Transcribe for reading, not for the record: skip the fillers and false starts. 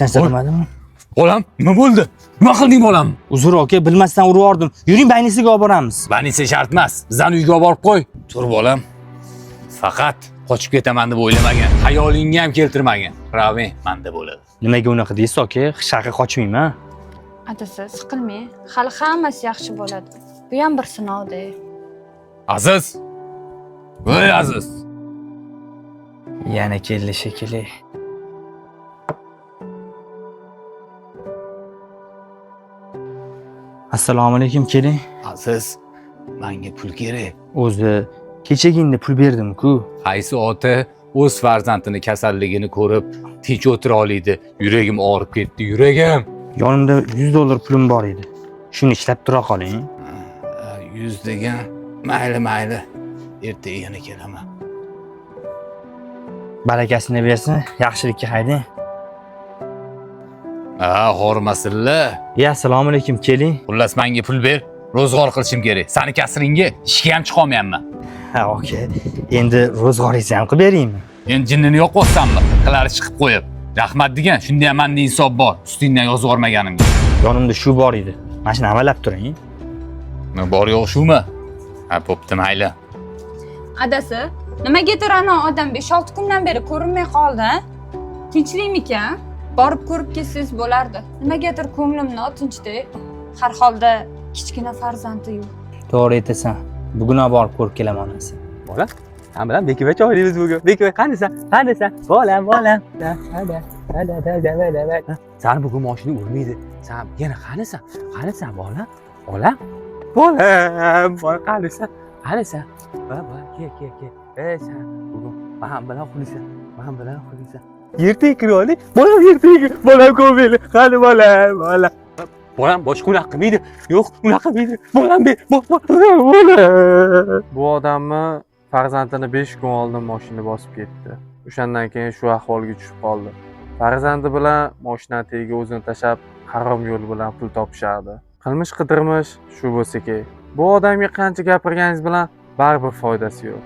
narsa qilmadimmi? Bolam, nima bo'ldi? Nima qilding bolam? Uzr aka, bilmasdan urib yubordim. Yuring, baynisiga olib boramiz. Banisa shart emas. Bizani uyga olib borib qo'y. Tur bolam. Faqat qochib ketaman deb o'ylamagan. Xayolingga ham keltirmagan. Ravi, menda bo'ladi. Nimaga unaqa deysiz aka? Hech qayerga qochmayman. Adasi, siqilmang. Hali hammasi yaxshi bo'ladi. Bu ham bir sinovda. Aziz. Voy Aziz. Yana keldi shekilli. Assalomu alaykum, keling. Aziz, menga pul kerak. O'zi kechagina pul berdim-ku. Qaysi ota o'z farzandini kasalligini ko'rib tinch o'tira oladi. Yuragim og'rib ketdi, yuragim. Yonimda $100 pulim bor edi. Shuni ishlab tura qoling. 100 degan. Mayli. Ertaga yana kelaman. Barakasini bersin, yaxshilikka haydang. Hormasinlar. Assalomu alaykum, keling. Xullas menga pul ber. Ro'zg'or qilishim kerak. Sani kasringga ishga ham chiqa olmayapman. Ha, aka. Endi ro'zg'oringizni ham qilib beraymi? Endi jinnini yo'qotsammi? Qilari chiqib qo'yib. Rahmat degan, shunda ham menda insof bor. Ustingdan yozib yubormaganimga. Yonimda shu bor edi. Mana shuni amalab turing. Bor yo'q shumi? Ha, bo'pti, mayli. Adasi, nimagadir ana odam 5-6 kundan beri ko'rinmay qoldi, ha? Tinchlikmikan? Borib ko'rib kelsangiz bo'lardi. Nimagadir ko'nglim notinchda. Har holda kichkina farzandi yo'q. To'g'ri aytasan. Bugun ham borib ko'rib kelaman onasi. Bolam, men bilan Bekivacha o'ynaymiz bugun. Bekiva, qanasan? Bolam. Sen bugun mashina urmaydi. Sen yana qanasan, bolam? Bolam, qanasan? Baba, kel. Sen bugun men bilan xulisan. Yerga kiroli. Bolam yerga. Bolam ko'meli. Qani bolam. Bolam boshqa unaqa qilmaydi. Yo'q, unaqa qilmaydi. Bolam. Bu odamni farzandini 5 kun oldin mashina bosib ketdi. O'shandan keyin shu ahvolga tushib qoldi. Farzandi bilan mashina tagiga o'zini tashab, harom yo'l bilan pul topishardi. Qilmish qidirmish shu bo'lsa kerak. Bu odamga qancha gapirganingiz bilan baribir foydasi yo'q.